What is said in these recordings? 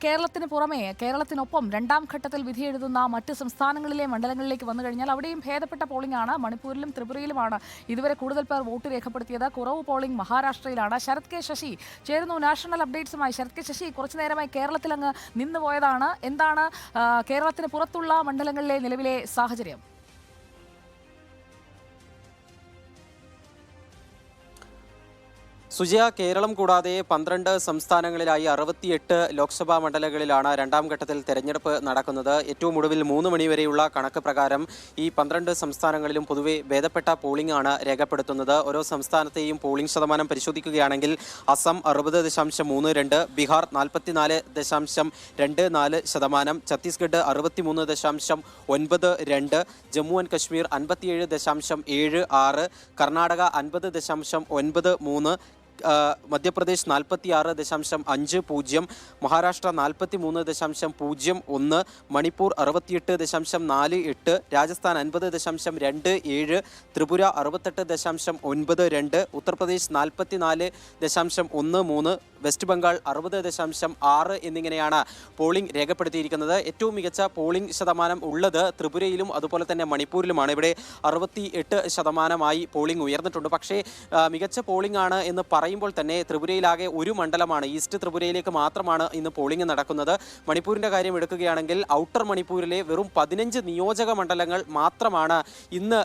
കേരളത്തിന് പുറമെ കേരളത്തിനൊപ്പം രണ്ടാം ഘട്ടത്തിൽ വിധിയെഴുതുന്ന മറ്റ് സംസ്ഥാനങ്ങളിലെ മണ്ഡലങ്ങളിലേക്ക് വന്നു കഴിഞ്ഞാൽ അവിടെയും ഭേദപ്പെട്ട പോളിംഗ് ആണ്. മണിപ്പൂരിലും ത്രിപുരയിലുമാണ് ഇതുവരെ കൂടുതൽ പേർ വോട്ട് രേഖപ്പെടുത്തിയത്. കുറവ് പോളിംഗ് മഹാരാഷ്ട്രയിലാണ്. ശരത് കെ ശശി ചേരുന്നു നാഷണൽ അപ്ഡേറ്റ്സുമായി. ശരത് കെ ശശി, കുറച്ചു നേരമായി കേരളത്തിൽ അങ്ങ് നിന്നുപോയതാണ്. എന്താണ് കേരളത്തിന് പുറത്തുള്ള മണ്ഡലങ്ങളിലെ നിലവിലെ സാഹചര്യം? സുജയ, കേരളം കൂടാതെ 12 സംസ്ഥാനങ്ങളിലായി 68 ലോക്സഭാ മണ്ഡലങ്ങളിലാണ് രണ്ടാം ഘട്ടത്തിൽ തെരഞ്ഞെടുപ്പ് നടക്കുന്നത്. ഏറ്റവും ഒടുവിൽ 3 മണിവരെയുള്ള കണക്ക് പ്രകാരം ഈ 12 സംസ്ഥാനങ്ങളിലും പൊതുവെ ഭേദപ്പെട്ട പോളിംഗ് ആണ് രേഖപ്പെടുത്തുന്നത്. ഓരോ സംസ്ഥാനത്തെയും പോളിംഗ് ശതമാനം പരിശോധിക്കുകയാണെങ്കിൽ അസം 60.32, ബീഹാർ 44.24%, ഛത്തീസ്ഗഡ് 63.92, ജമ്മു ആൻഡ് കശ്മീർ 57.76, കർണാടക 50.93, മധ്യപ്രദേശ് 46.50, മഹാരാഷ്ട്ര 43.01, മണിപ്പൂർ 68.48, രാജസ്ഥാൻ 50.27, ത്രിപുര 68.92, ഉത്തർപ്രദേശ് 44.13, വെസ്റ്റ് ബംഗാൾ 60.6 എന്നിങ്ങനെയാണ് പോളിംഗ് രേഖപ്പെടുത്തിയിരിക്കുന്നത്. ഏറ്റവും മികച്ച പോളിംഗ് ശതമാനം ഉള്ളത് ത്രിപുരയിലും അതുപോലെ തന്നെ മണിപ്പൂരിലുമാണ്. ഇവിടെ 68% പോളിംഗ് ഉയർന്നിട്ടുണ്ട്. പക്ഷേ മികച്ച പോളിംഗ് ആണ് എന്ന് പറയുമ്പോൾ തന്നെ ത്രിപുരയിലാകെ ഒരു മണ്ഡലമാണ്, ഈസ്റ്റ് ത്രിപുരയിലേക്ക് മാത്രമാണ് ഇന്ന് പോളിംഗ് നടക്കുന്നത്. മണിപ്പൂരിൻ്റെ കാര്യം എടുക്കുകയാണെങ്കിൽ ഔട്ടർ മണിപ്പൂരിലെ വെറും 15 നിയോജക മണ്ഡലങ്ങൾ മാത്രമാണ് ഇന്ന്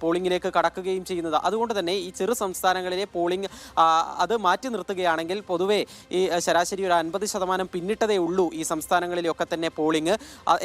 പോളിംഗിലേക്ക് കടക്കുകയും ചെയ്യുന്നത്. അതുകൊണ്ട് തന്നെ ഈ ചെറു സംസ്ഥാനങ്ങളിലെ പോളിംഗ് അത് മാറ്റി നിർത്തുകയാണെങ്കിൽ പൊതുവെ ഈ ശരാശരി ഒരു 50% പിന്നിട്ടതേ ഉള്ളൂ ഈ സംസ്ഥാനങ്ങളിലൊക്കെ തന്നെ പോളിംഗ്.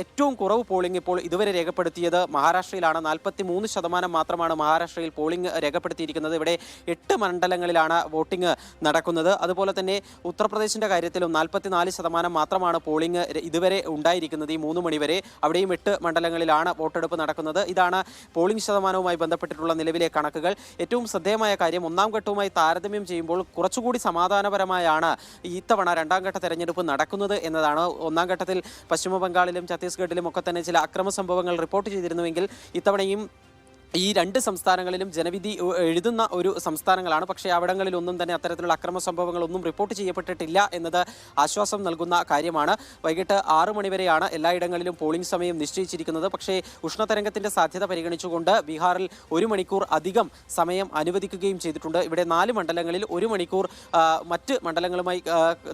ഏറ്റവും കുറവ് പോളിംഗ് ഇപ്പോൾ ഇതുവരെ രേഖപ്പെടുത്തിയത് മഹാരാഷ്ട്രയിലാണ്. 43% മാത്രമാണ് മഹാരാഷ്ട്രയിൽ പോളിംഗ് രേഖപ്പെടുത്തിയിരിക്കുന്നത്. ഇവിടെ 8 മണ്ഡലങ്ങളിലാണ് വോട്ടിംഗ് നടക്കുന്നത്. അതുപോലെ തന്നെ ഉത്തർപ്രദേശിൻ്റെ കാര്യത്തിലും 44% മാത്രമാണ് പോളിംഗ് ഇതുവരെ ഉണ്ടായിരിക്കുന്നത്. ഈ 3 മണിവരെ അവിടെയും 8 മണ്ഡലങ്ങളിലാണ് വോട്ടെടുപ്പ് നടക്കുന്നത്. ഇതാണ് പോളിംഗ് ശതമാനവുമായി ബന്ധപ്പെട്ടിട്ടുള്ള നിലവിലെ കണക്കുകൾ. ഏറ്റവും ശ്രദ്ധേയമായ കാര്യം, ഒന്നാം ഘട്ടവുമായി താരതമ്യം ചെയ്യുമ്പോൾ കുറച്ചുകൂടി സമാധാനപരമായാണ് ഇത്തവണ രണ്ടാം ഘട്ട തെരഞ്ഞെടുപ്പ് നടക്കുന്നത് എന്നതാണ്. ഒന്നാം ഘട്ടത്തിൽ പശ്ചിമ ബംഗാളിലും ഛത്തീസ്ഗഡിലും ഒക്കെ തന്നെ ചില അക്രമ സംഭവങ്ങൾ റിപ്പോർട്ട് ചെയ്തിരുന്നുവെങ്കിൽ ഇത്തവണയും ഈ 2 സംസ്ഥാനങ്ങളിലും ജനവിധി എഴുതുന്ന ഒരു സംസ്ഥാനങ്ങളാണ്. പക്ഷേ അവിടങ്ങളിലൊന്നും തന്നെ അത്തരത്തിലുള്ള അക്രമ സംഭവങ്ങളൊന്നും റിപ്പോർട്ട് ചെയ്യപ്പെട്ടിട്ടില്ല എന്നത് ആശ്വാസം നൽകുന്ന കാര്യമാണ്. വൈകിട്ട് 6 മണിവരെയാണ് എല്ലായിടങ്ങളിലും പോളിംഗ് സമയം നിശ്ചയിച്ചിരിക്കുന്നത്. പക്ഷേ ഉഷ്ണതരംഗത്തിൻ്റെ സാധ്യത പരിഗണിച്ചുകൊണ്ട് ബീഹാറിൽ 1 മണിക്കൂർ അധികം സമയം അനുവദിക്കുകയും ചെയ്തിട്ടുണ്ട്. ഇവിടെ 4 മണ്ഡലങ്ങളിൽ 1 മണിക്കൂർ മറ്റ് മണ്ഡലങ്ങളുമായി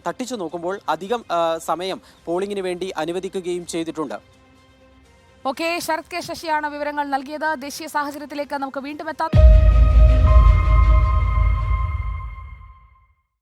തട്ടിച്ചു നോക്കുമ്പോൾ അധികം സമയം പോളിംഗിന് വേണ്ടി അനുവദിക്കുകയും ചെയ്തിട്ടുണ്ട്. ഓക്കെ, ശരത് കെ ശശിയാണ് വിവരങ്ങൾ നൽകിയത്. ദേശീയ സാഹചര്യത്തിലേക്ക് നമുക്ക് വീണ്ടും എത്താം.